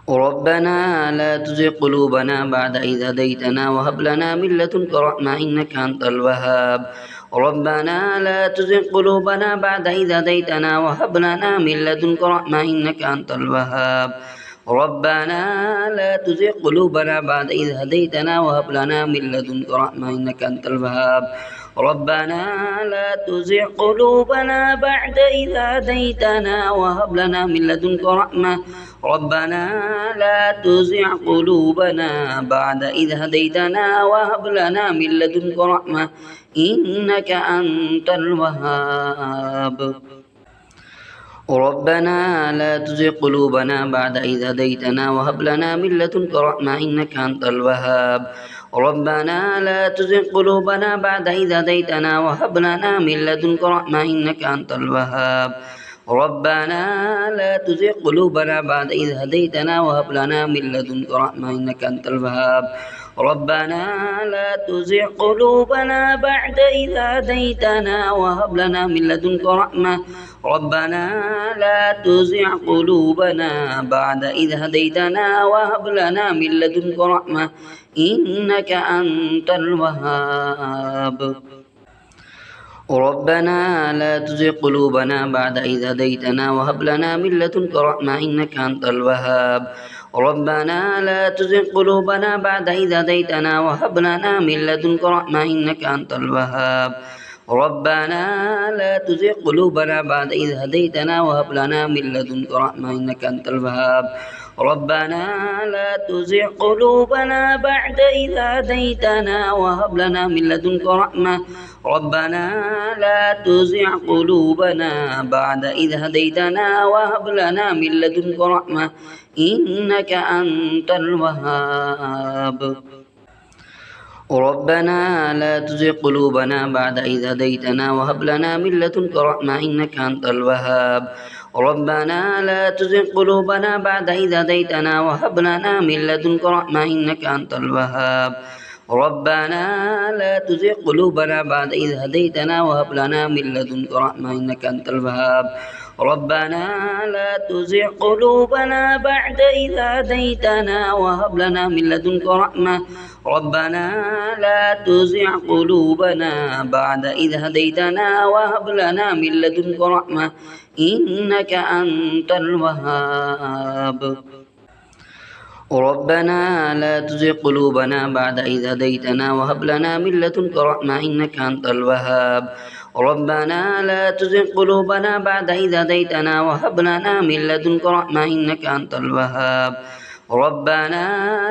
ربنا لا تزغ قلوبنا بعد إذ هديتنا وهب لنا من لدنك رحمة إنك أنت الوهاب. ربنا لا تزغ قلوبنا بعد إذ هديتنا وهب لنا من لدنك رحمة إنك أنت الوهاب. ربنا لا تزغ قلوبنا بعد إذ هديتنا وهب لنا من لدنك رحمة إنك أنت الوهاب. ربنا لا تزغ قلوبنا بعد إذ هديتنا وهب لنا من لدنك رحمة. ربنا لا تزغ قلوبنا بعد إذ هديتنا وهب لنا من لدنك رحمة إنك أنت الوهاب. ربنا لا تزغ قلوبنا بعد إذ هديتنا وهب لنا من لدنك رحمة إنك أنت الوهاب. ربنا لا تزغ قلوبنا بعد إذ هديتنا وهب لنا من لدنك رحمة إنك أنت الوهاب. ربنا لا تزغ قلوبنا بعد إذ هديتنا وهب لنا من لدنك رحمة إنك أنت الوهاب. ربنا لا تزغ قلوبنا بعد إذ هديتنا وهب لنا من لدنك رحمة. ربنا لا تزغ قلوبنا بعد إذ هديتنا وهب لنا من لدنك رحمة إنك أنت الوهاب. ربنا لا تزغ قلوبنا بعد إذ هديتنا وهب لنا من لدنك رحمة إنك أنت الوهاب. ربنا لا تزغ قلوبنا بعد إذ هديتنا وهب لنا من لدنك رحمة إنك أنت الوهاب. ربنا لا تزغ قلوبنا بعد إذ هديتنا وهب لنا من لدنك رحمة إنك أنت الوهاب. ربنا لا تزغ قلوبنا بعد إذ هديتنا وهب لنا من لدنك رحمة. ربنا لا تزغ قلوبنا بعد إذ هديتنا وهب لنا من لدنك رحمة إنك أنت الوهاب. ربنا لا تزغ قلوبنا بعد إذ هديتنا وهب لنا من لدنك رحمة إنك أنت الوهاب. ربنا لا تزغ قلوبنا بعد إذ هديتنا وهب لنا من لدنك رحمة إنك أنت الوهاب. ربنا لا تزغ قلوبنا بعد إذ هديتنا وهب لنا من لدنك رحمة إنك أنت الوهاب. ربنا لا تزغ قلوبنا بعد إذ هديتنا وهب لنا من لدنك رحمة. ربنا لا تزغ قلوبنا بعد إذ هديتنا وهب لنا من لدنك رحمة إنك أنت الوهاب. ربنا لا تزغ قلوبنا بعد إذ هديتنا وهب لنا من لدنك رحمة إنك أنت الوهاب. ربنا لا تزغ قلوبنا بعد إذ هديتنا وهب لنا من لدنك رحمة إنك أنت الوهاب. ربنا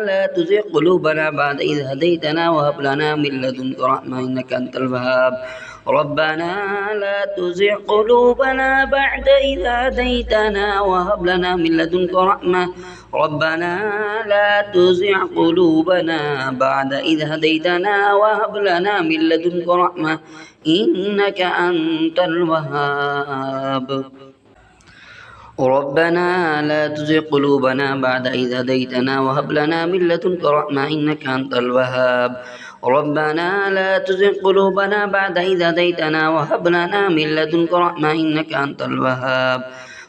لا تزغ قلوبنا بعد إذ هديتنا وهب لنا من لدنك رحمة إنك أنت الوهاب. ربنا لا تزغ قلوبنا بعد إذ هديتنا وهب لنا من لدنك رحمة. ربنا لا تزغ قلوبنا بعد إذ هديتنا وهب لنا من لدنك رحمة إنك أنت الوهاب. ربنا لا تزغ قلوبنا بعد إذ هديتنا وهب لنا من لدنك رحمة إنك أنت الوهاب. ربنا لا تزغ قلوبنا بعد إذ هديتنا وهب لنا من لدنك رحمة إنك أنت الوهاب.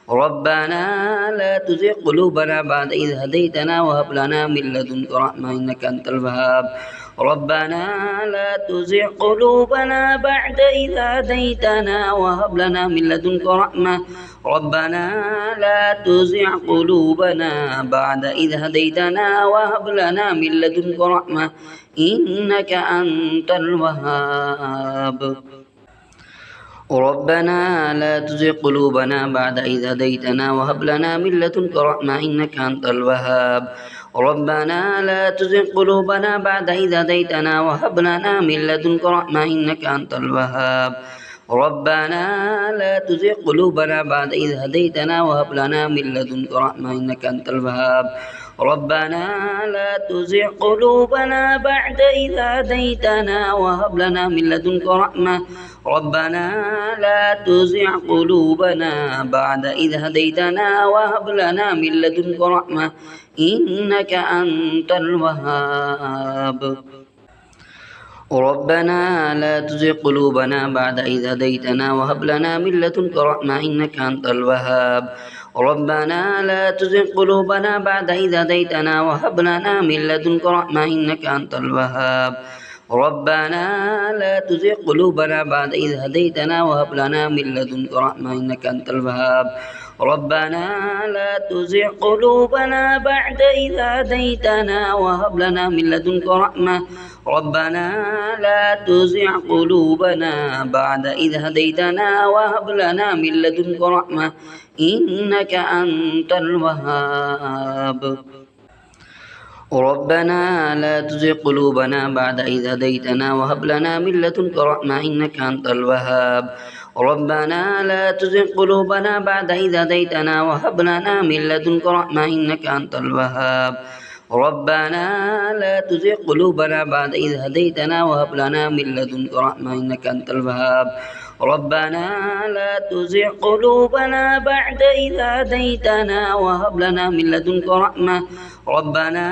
ربنا لا تزغ قلوبنا بعد إذ هديتنا وهب لنا من لدنك رحمة إنك أنت الوهاب. ربنا لا تزغ قلوبنا بعد إذ هديتنا وهب لنا من لدنك رحمة. ربنا لا تزغ قلوبنا بعد إذ هديتنا وهب لنا من لدنك رحمة إنك أنت الوهاب. ربنا لا تزغ قلوبنا بعد إذ هديتنا وهب لنا من لدنك رحمة إنك أنت الوهاب. ربنا لا تزغ قلوبنا بعد إذ هديتنا وهب لنا من لدنك رحمة إنك أنت الوهاب. ربنا لا تزغ قلوبنا بعد إذ هديتنا وهب لنا من لدنك رحمة إنك أنت الوهاب. ربنا لا تزغ قلوبنا بعد إذ هديتنا وهب لنا من لدنك رحمة. ربنا لا تزغ قلوبنا بعد إذ هديتنا وهب لنا من لدنك رحمة إنك أنت الوهاب. ربنا لا تزغ قلوبنا بعد إذ هديتنا وهب لنا من لدنك رحمة إنك أنت الوهاب. ربنا لا تزغ قلوبنا بعد إذ هديتنا وهب لنا من لدنك رحمة إنك أنت الوهاب ربنا لا تزغ قلوبنا بعد إذ هديتنا وهب لنا من لدنك رحمة إنك أنت الوهاب ربنا لا تزغ قلوبنا بعد إذ هديتنا وهب لنا من لدنك رحمة ربنا لا تزغ قلوبنا بعد إذ هديتنا وهب لنا من لدنك رحمة إنك أنت الوهاب ربنا لا تزغ قلوبنا بعد إذ هديتنا وهب لنا من لدنك رحمة إنك أنت الوهاب ربنا لا تزغ قلوبنا بعد إذ هديتنا وهب لنا من لدنك رحمة إنك أنت الوهاب ربنا لا تزغ قلوبنا بعد إذ هديتنا وهب لنا من لدنك رحمة إنك أنت الوهاب ربنا لا تزغ قلوبنا بعد إذ هديتنا وهب لنا من لدنك رحمة ربنا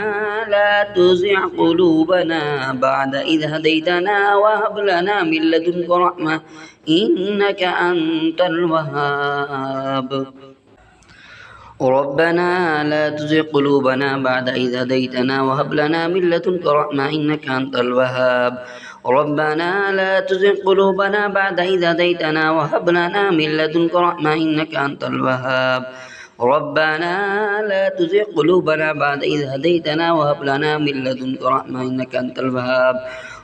لا تزغ قلوبنا بعد إذ هديتنا وهب لنا من لدنك رحمة إنك أنت الوهاب ربنا لا تزغ قلوبنا بعد إذ هديتنا وهب لنا من لدنك رحمة إنك أنت الوهاب ربنا لا تزغ قلوبنا بعد إذ هديتنا وهب لنا من لدنك رحمة إنك أنت الوهاب ربنا لا تزغ قلوبنا بعد إذ هديتنا وهب لنا من لدنك رحمة إنك أنت الوهاب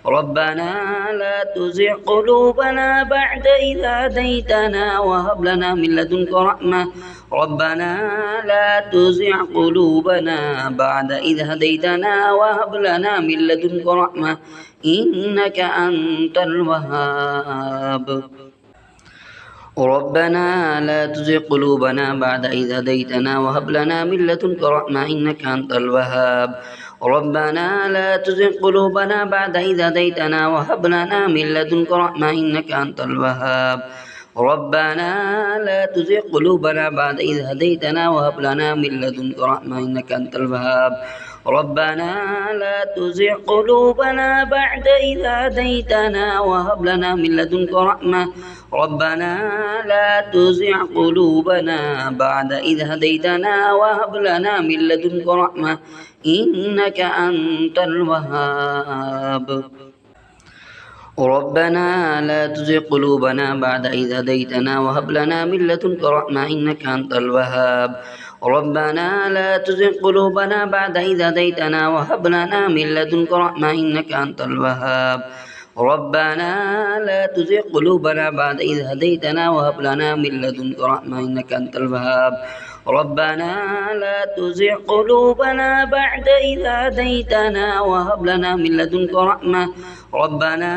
ربنا لا تزغ قلوبنا بعد إذ هديتنا وهب لنا من لدنك رحمة ربنا لا تزغ قلوبنا بعد إذ هديتنا وهب لنا من لدنك رحمة إنك أنت الوهاب ربنا لا تزغ قلوبنا بعد إذ هديتنا وهب لنا من لدنك رحمة إنك أنت الوهاب ربنا لا تزغ قلوبنا بعد إذ هديتنا وهب لنا من لدنك رحمة إنك أنت الوهاب ربنا لا تزغ قلوبنا بعد إذ هديتنا وهب لنا من لدنك رحمة إنك أنت الوهاب ربنا لا تزغ قلوبنا بعد إذ هديتنا وهب لنا من لدنك رحمة ربنا لا تزغ قلوبنا بعد إذ هديتنا وهب لنا من لدنك رحمة إنك أنت الوهاب ربنا لا تزغ قلوبنا بعد إذ هديتنا وهب لنا من لدنك رحمة إنك أنت الوهاب ربنا لا تزغ قلوبنا بعد إذ هديتنا وهب لنا من لدنك رحمة إنك أنت الوهاب ربنا لا تزغ قلوبنا بعد إذ هديتنا وهب لنا من لدنك رحمة إنك أنت الوهاب ربنا لا تزغ قلوبنا بعد إذ هديتنا وهب لنا من لدنك رحمة ربنا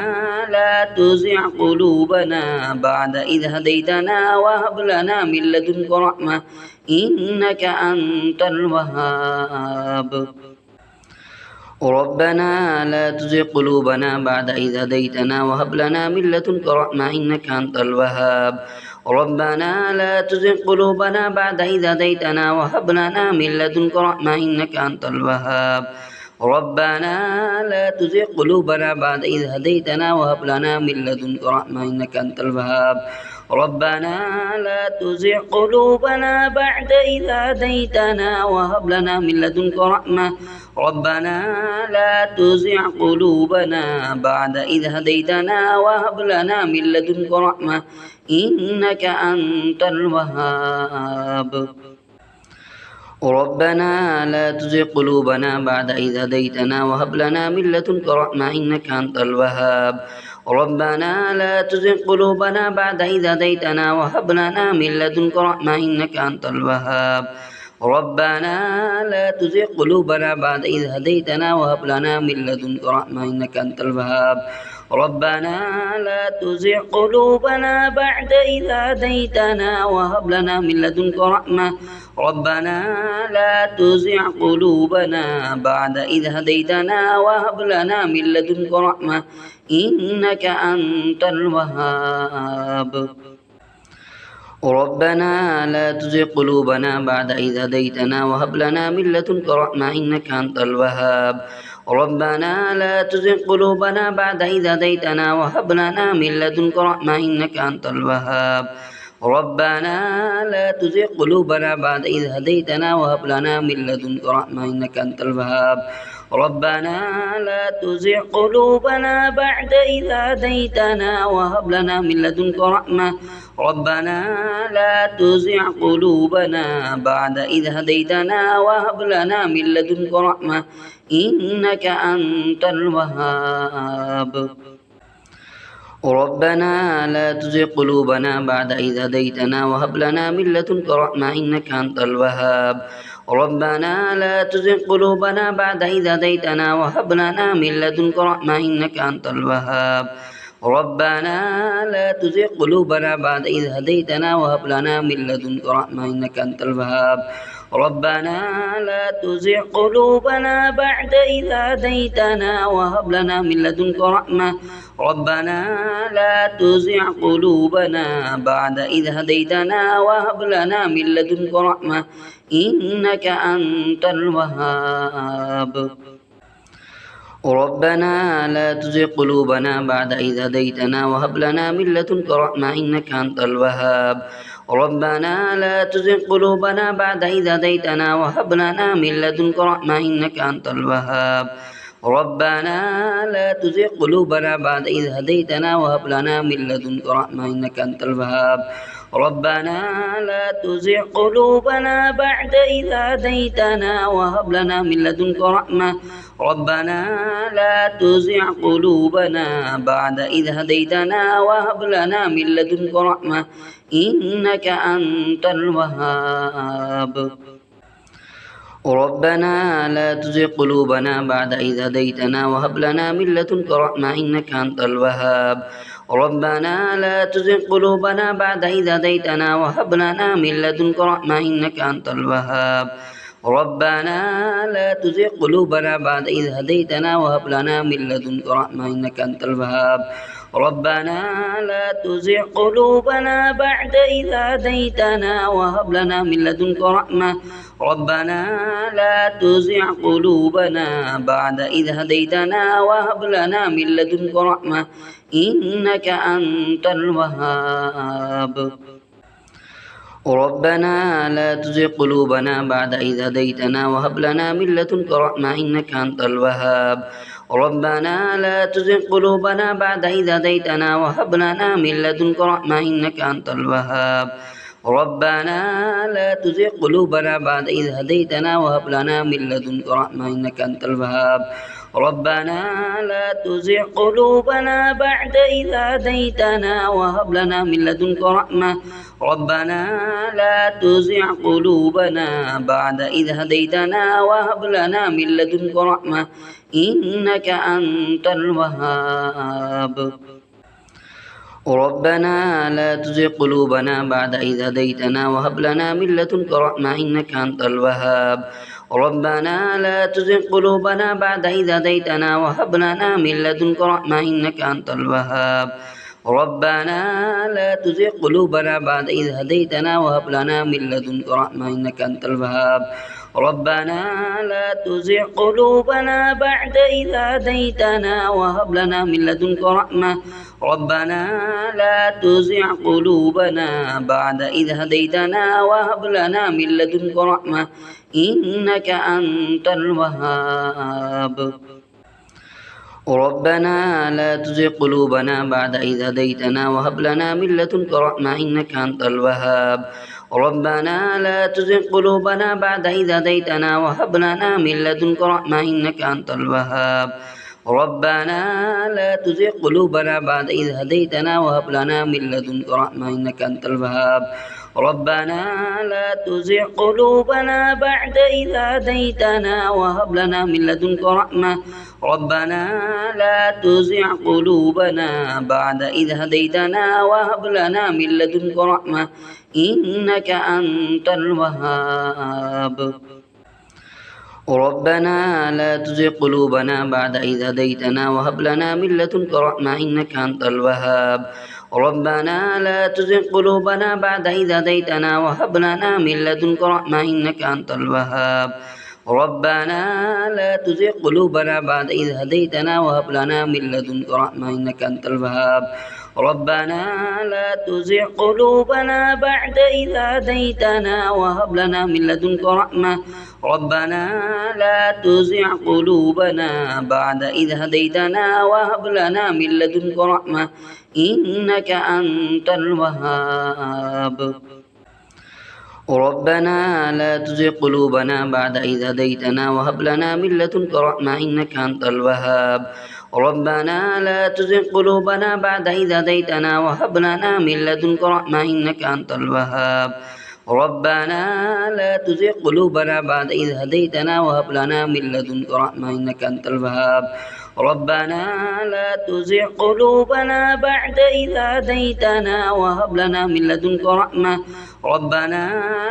لا تزغ قلوبنا بعد إذ هديتنا وهب لنا من لدنك رحمة إنك أنت الوهاب ربنا لا تزغ قلوبنا بعد إذ هديتنا وهب لنا من لدنك رحمة إنك أنت الوهاب ربنا لا تزغ قلوبنا بعد إذ هديتنا وهب لنا من لدنك رحمة إنك أنت الوهاب ربنا لا تزغ قلوبنا بعد إذ هديتنا وهب لنا من لدنك رحمة إنك أنت الوهاب ربنا لا تزغ قلوبنا بعد إذ هديتنا وهب لنا من لدنك رحمة ربنا لا تزغ قلوبنا بعد إذ هديتنا وهب لنا من لدنك رحمة إنك أنت الوهاب ربنا لا تزغ قلوبنا بعد إذ هديتنا وهب لنا من لدنك رحمة إنك أنت الوهاب ربنا لا تزغ قلوبنا بعد إذ هديتنا وهب لنا من لدنك رحمة إنك أنت الوهاب ربنا لا تزغ قلوبنا بعد إذ هديتنا وهب لنا من لدنك رحمة إنك أنت الوهاب ربنا لا تزغ قلوبنا بعد إذ هديتنا وهب لنا من لدنك رحمة ربنا لا تزغ قلوبنا بعد إذ هديتنا وهب لنا من لدنك رحمة إنك أنت الوهاب ربنا لا تزغ قلوبنا بعد إذ هديتنا وهب لنا من لدنك رحمة إنك أنت الوهاب ربنا لا تزغ قلوبنا بعد إذ هديتنا وهب لنا من لدنك رحمة إنك أنت الوهاب ربنا لا تزغ قلوبنا بعد إذ هديتنا وهب لنا من لدنك رحمة إنك أنت الوهاب ربنا لا تزغ قلوبنا بعد إذ هديتنا وهب لنا من لدنك رحمة ربنا لا تزغ قلوبنا بعد إذ هديتنا وهب لنا من لدنك رحمة إنك أنت الوهاب ربنا لا تزغ قلوبنا بعد إذ هديتنا وهب لنا من لدنك رحمة إنك أنت الوهاب ربنا لا تزغ قلوبنا بعد إذ هديتنا وهب لنا من لدنك رحمة إنك أنت الوهاب ربنا لا تزغ قلوبنا بعد إذ هديتنا وهب لنا من لدنك رحمة إنك أنت الوهاب ربنا لا تزغ قلوبنا بعد إذ هديتنا وهب لنا من لدنك رحمة ربنا لا تزغ قلوبنا بعد إذ هديتنا وهب لنا من لدنك رحمة إنك أنت الوهاب ربنا لا تزغ قلوبنا بعد إذ هديتنا وهب لنا من لدنك رحمة إنك أنت الوهاب ربنا لا تزغ قلوبنا بعد إذ هديتنا وهب لنا من لدنك رحمة إنك أنت الوهاب ربنا لا تزغ قلوبنا بعد إذ هديتنا وهب لنا من لدنك رحمة إنك أنت الوهاب ربنا لا تزغ قلوبنا بعد إذ هديتنا وهب لنا من لدنك رحمة ربنا لا تزغ قلوبنا بعد إذ هديتنا وهب لنا من لدنك رحمة إنك أنت الوهاب ربنا لا تزغ قلوبنا بعد إذ هديتنا وهب لنا من لدنك رحمة إنك أنت الوهاب ربنا لا تزغ قلوبنا بعد إذ هديتنا وهب لنا من لدنك رحمة إنك أنت الوهاب ربنا لا تزغ قلوبنا بعد إذ هديتنا وهب لنا من لدنك رحمة إنك أنت الوهاب ربنا لا تزغ قلوبنا بعد إذ هديتنا وهب لنا من لدنك رحمة ربنا لا تزغ قلوبنا بعد إذ هديتنا وهب لنا من لدنك رحمة إنك أنت الوهاب ربنا لا تزغ قلوبنا بعد إذ هديتنا وهب لنا من لدنك رحمة إنك أنت الوهاب ربنا لا تزغ قلوبنا بعد إذ هديتنا وهب لنا من لدنك رحمة إنك أنت الوهاب ربنا لا تزغ قلوبنا بعد إذ هديتنا وهب لنا من لدنك رحمة إنك أنت الوهاب ربنا لا تزغ قلوبنا بعد إذ هديتنا وهب لنا من لدنك رحمة ربنا لا تزغ قلوبنا بعد إذ هديتنا وهب لنا من لدنك رحمة إنك أنت الوهاب ربنا لا تزغ قلوبنا بعد إذ هديتنا وهب لنا من لدنك رحمة إنك أنت الوهاب ربنا لا تزغ قلوبنا بعد إذ هديتنا وهب لنا من لدنك رحمة إنك أنت الوهاب ربنا لا تزغ قلوبنا بعد إذ هديتنا وهب لنا من لدنك رحمة إنك أنت الوهاب ربنا لا تزغ قلوبنا بعد إذ هديتنا وهب لنا من لدنك رحمة ربنا لا تزغ قلوبنا بعد إذ هديتنا وهب لنا من لدنك رحمة إنك أنت الوهاب ربنا لا تزغ قلوبنا بعد إذ هديتنا وهب لنا من لدنك رحمة إنك أنت الوهاب ربنا لا تزغ قلوبنا بعد إذ هديتنا وهب لنا من لدنك رحمة إنك أنت الوهاب ربنا لا تزغ قلوبنا بعد إذ هديتنا وهب لنا من لدنك رحمة إنك أنت الوهاب ربنا لا تزغ قلوبنا بعد إذ هديتنا وهب لنا من لدنك رحمة ربنا لا تزغ قلوبنا بعد إذ هديتنا وهب لنا من لدنك رحمة إنك أنت الوهاب ربنا لا تزغ قلوبنا بعد إذ هديتنا وهب لنا من لدنك رحمة إنك أنت الوهاب ربنا لا تزغ قلوبنا بعد إذ هديتنا وهب لنا من لدنك رحمة إنك أنت الوهاب ربنا لا تزغ قلوبنا بعد إذ هديتنا وهب لنا من لدنك رحمة إنك أنت الوهاب ربنا لا تزغ قلوبنا بعد إذ هديتنا وهب لنا من لدنك رحمة ربنا لا تزغ قلوبنا بعد إذ هديتنا وهب لنا من لدنك رحمة إنك أنت الوهاب ربنا لا تزغ قلوبنا بعد إذ هديتنا وهب لنا من لدنك رحمة إنك أنت الوهاب ربنا لا تزغ قلوبنا بعد إذ هديتنا وهب لنا من لدنك رحمة إنك أنت الوهاب ربنا لا تزغ قلوبنا بعد إذ هديتنا وهب لنا من لدنك رحمة إنك أنت الوهاب ربنا لا تزغ قلوبنا بعد إذ هديتنا وهب لنا من لدنك رحمة ربنا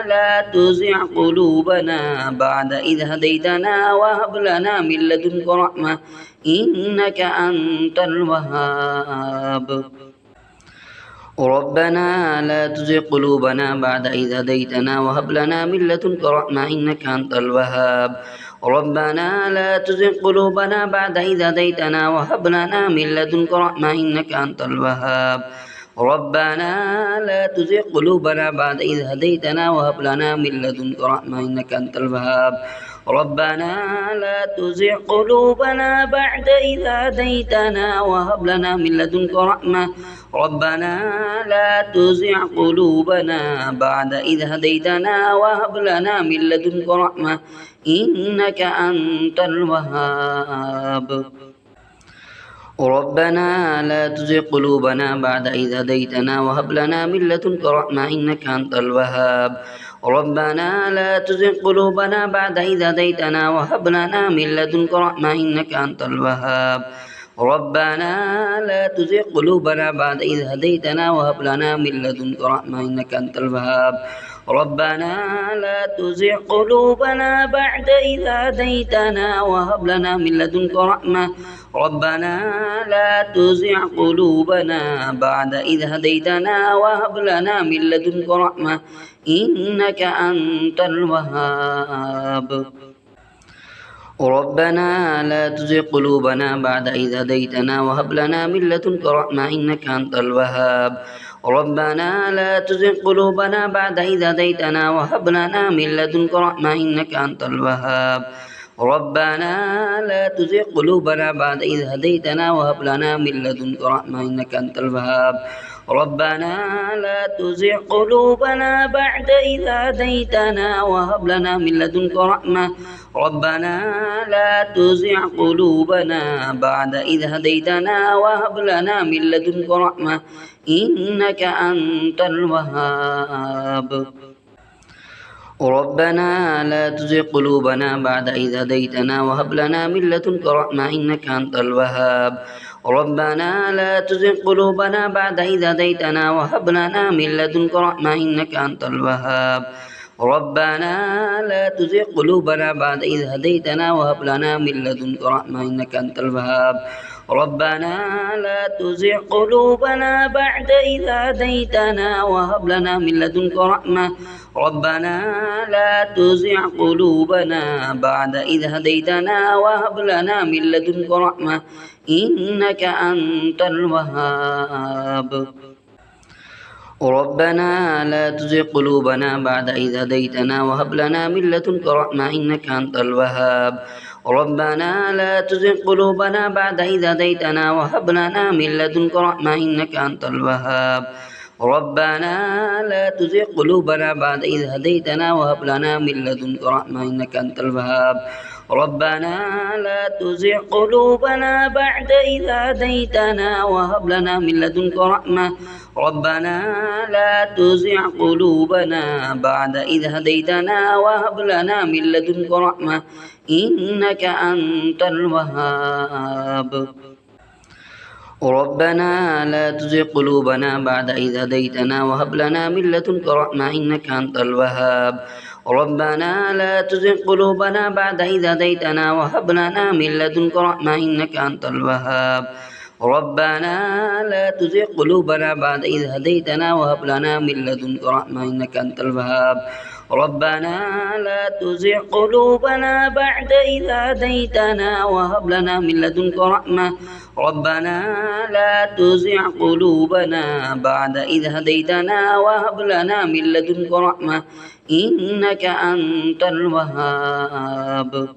لا تزغ قلوبنا بعد إذ هديتنا وهب لنا من لدنك رحمة إنك أنت الوهاب ربنا لا تزغ قلوبنا بعد إذ هديتنا وهب لنا من لدنك رحمة إنك أنت الوهاب ربنا لا تزغ قلوبنا بعد إذ هديتنا وهب لنا من لدنك رحمة إنك أنت الوهاب ربنا لا تزغ قلوبنا بعد إذ هديتنا وهب لنا من لدنك رحمة إنك أنت الوهاب ربنا لا تزغ قلوبنا بعد إذ هديتنا وهب لنا من لدنك رحمة ربنا لا تزغ قلوبنا بعد إذ هديتنا وهب لنا من لدنك رحمة إنك أنت الوهاب ربنا لا تزغ قلوبنا بعد إذ هديتنا وهب لنا من لدنك رحمة إنك أنت الوهاب ربنا لا تزغ قلوبنا بعد إذ هديتنا وهب لنا من لدنك رحمة إنك أنت الوهاب ربنا لا تزغ قلوبنا بعد إذ هديتنا وهب لنا من لدنك رحمة إنك أنت الوهاب ربنا لا تزغ قلوبنا بعد إذ هديتنا وهب لنا من لدنك رحمة ربنا لا تزغ قلوبنا بعد إذ هديتنا وهب لنا من لدنك رحمة إنك أنت الوهاب ربنا لا تزغ قلوبنا بعد إذ هديتنا وهب لنا من لدنك رحمة إنك أنت الوهاب ربنا لا تزغ قلوبنا بعد إذ هديتنا وهب لنا من لدنك رحمة إنك أنت الوهاب ربنا لا تزغ قلوبنا بعد إذ هديتنا وهب لنا من لدنك رحمة إنك أنت الوهاب ربنا لا تزغ قلوبنا بعد إذ هديتنا وهب لنا من لدنك رحمة ربنا لا تزغ قلوبنا بعد إذ هديتنا وهب لنا من لدنك رحمة إنك أنت الوهاب ربنا لا تزغ قلوبنا بعد إذ هديتنا وهب لنا من لدنك رحمة إنك أنت الوهاب ربنا لا تزغ قلوبنا بعد إذ هديتنا وهب لنا من لدنك رحمة إنك أنت الوهاب ربنا لا تزغ قلوبنا بعد إذ هديتنا وهب لنا من لدنك رحمة إنك أنت الوهاب ربنا لا تزغ قلوبنا بعد إذ هديتنا وهب لنا من لدنك رحمة ربنا لا تزغ قلوبنا بعد إذ هديتنا وهب لنا من لدنك رحمة إنك أنت الوهاب ربنا لا تزغ قلوبنا بعد إذ هديتنا وهب لنا من لدنك رحمة إنك أنت الوهاب ربنا لا تزغ قلوبنا بعد إذ هديتنا وهب لنا من لدنك رحمة إنك أنت الوهاب ربنا لا تزغ قلوبنا بعد إذ هديتنا وهب لنا من لدنك رحمة إنك أنت الوهاب ربنا لا تزغ قلوبنا بعد إذ هديتنا وهب لنا من لدنك رحمة ربنا لا تزغ قلوبنا بعد إذ هديتنا وهب لنا من لدنك رحمة إنك أنت الوهاب ربنا لا تزغ قلوبنا بعد إذ هديتنا وهب لنا من لدنك رحمة إنك أنت الوهاب ربنا لا تزغ قلوبنا بعد إذ هديتنا وهب لنا من لدنك رحمة إنك أنت الوهاب ربنا لا تزغ قلوبنا بعد إذ هديتنا وهب لنا من لدنك رحمة إنك أنت الوهاب ربنا لا تزغ قلوبنا بعد إذ هديتنا وهب لنا من لدنك رحمة ربنا لا تزغ قلوبنا بعد إذ هديتنا وهب لنا من لدنك رحمة إنك أنت الوهاب.